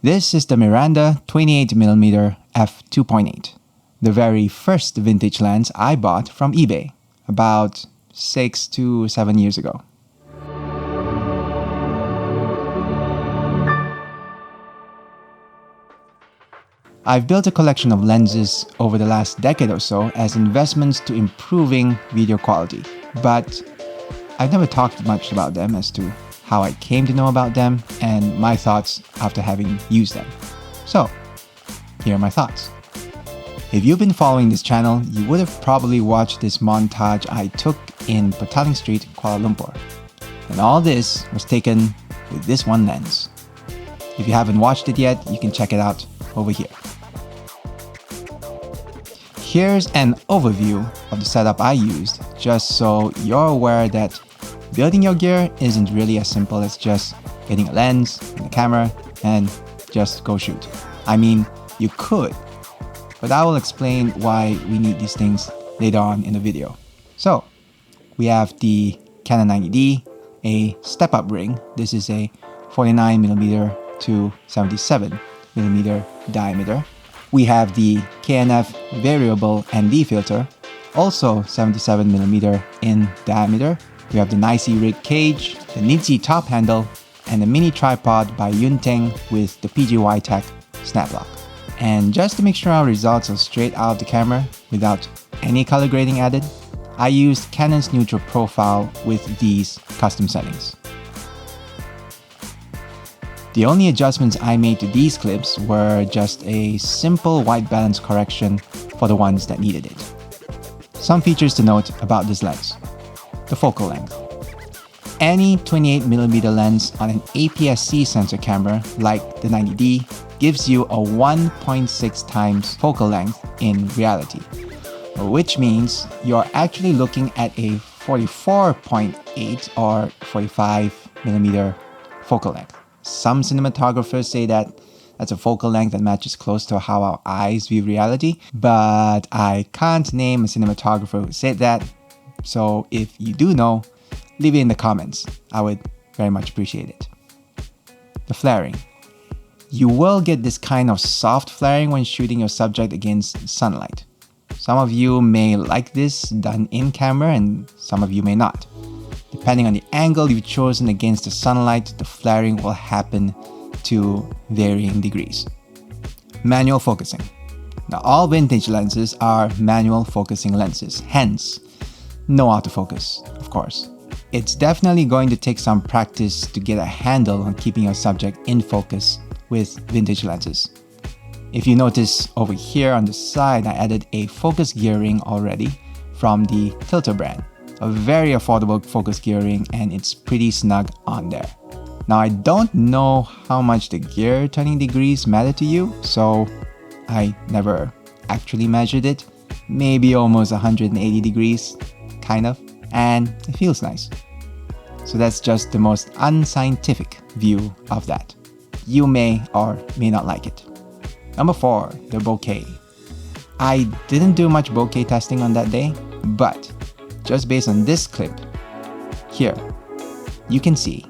This is the Miranda 28mm f2.8, the very first vintage lens I bought from eBay about 6 to 7 years ago. I've built a collection of lenses over the last decade or so as investments to improving video quality, but I've never talked much about them as to how I came to know about them and my thoughts after having used them. So, here are my thoughts. If you've been following this channel, you would have probably watched this montage I took in Petaling Street, Kuala Lumpur. And all this was taken with this one lens. If you haven't watched it yet, you can check it out over here. Here's an overview of the setup I used, just so you're aware that building your gear isn't really as simple as just getting a lens and a camera and just go shoot. I mean, you could, but I will explain why we need these things later on in the video. So, we have the Canon 90D, a step-up ring. This is a 49mm to 77mm diameter. We have the KNF variable ND filter, also 77mm in diameter. We have the Nicey rig cage, the Nitzy top handle, and the mini tripod by Yunteng with the PGY Tech snap lock. And just to make sure our results are straight out of the camera without any color grading added, I used Canon's neutral profile with these custom settings. The only adjustments I made to these clips were just a simple white balance correction for the ones that needed it. Some features to note about this lens. The focal length. Any 28mm lens on an APS-C sensor camera like the 90D gives you a 1.6 times focal length in reality, which means you're actually looking at a 44.8 or 45mm focal length. Some cinematographers say that that's a focal length that matches close to how our eyes view reality, but I can't name a cinematographer who said that, so if you do know, leave it in the comments. I would very much appreciate it. The flaring. You will get this kind of soft flaring when shooting your subject against sunlight. Some of you may like this done in camera and some of you may not. Depending on the angle you've chosen against the sunlight, the flaring will happen to varying degrees. Manual focusing. Now, all vintage lenses are manual focusing lenses, hence no autofocus, of course. It's definitely going to take some practice to get a handle on keeping your subject in focus with vintage lenses. If you notice over here on the side, I added a focus gearing already from the Tilter brand. A very affordable focus gearing, and it's pretty snug on there. Now, I don't know how much the gear turning degrees matter to you, so I never actually measured it. Maybe almost 180 degrees, kind of, and it feels nice. So that's just the most unscientific view of that. You may or may not like it. Number 4, the bokeh. I didn't do much bokeh testing on that day, but just based on this clip here, you can see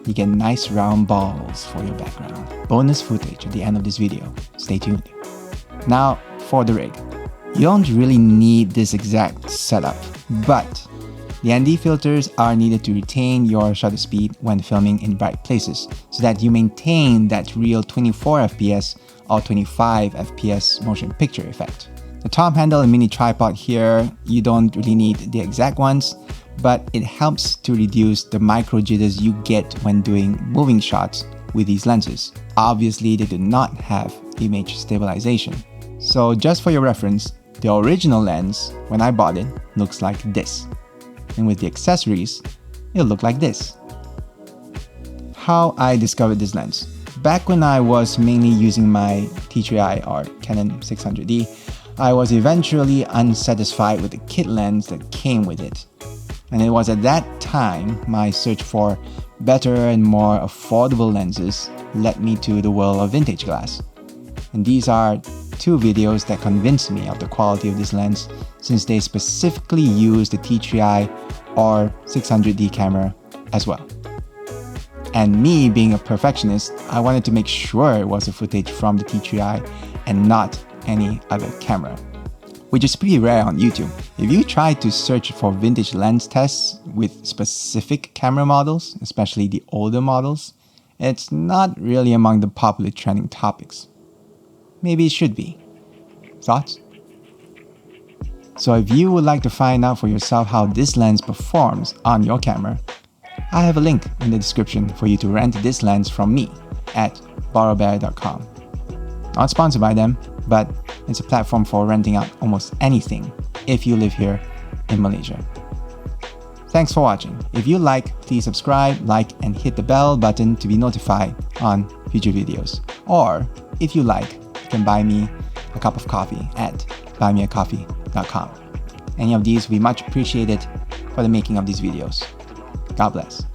you get nice round balls for your background. Bonus footage at the end of this video. Stay tuned. Now for the rig. You don't really need this exact setup, but the ND filters are needed to retain your shutter speed when filming in bright places so that you maintain that real 24 FPS or 25 FPS motion picture effect. The top handle and mini tripod here, you don't really need the exact ones, but it helps to reduce the micro jitters you get when doing moving shots with these lenses. Obviously, they do not have image stabilization. So just for your reference, the original lens, when I bought it, looks like this. And with the accessories, it'll look like this. How I discovered this lens. Back when I was mainly using my T3i or Canon 600D, I was eventually unsatisfied with the kit lens that came with it. And it was at that time my search for better and more affordable lenses led me to the world of vintage glass. And these are 2 videos that convinced me of the quality of this lens, since they specifically use the T3i or 600D camera as well. And me being a perfectionist, I wanted to make sure it was a footage from the T3i and not any other camera, which is pretty rare on YouTube. If you try to search for vintage lens tests with specific camera models, especially the older models, it's not really among the popular trending topics. Maybe it should be. Thoughts? So if you would like to find out for yourself how this lens performs on your camera, I have a link in the description for you to rent this lens from me at borrowbear.com. Not sponsored by them, but it's a platform for renting out almost anything if you live here in Malaysia. Thanks for watching. If you like, please subscribe, like, and hit the bell button to be notified on future videos. Or if you like, you can buy me a cup of coffee at buymeacoffee.com. Any of these will be much appreciated for the making of these videos. God bless.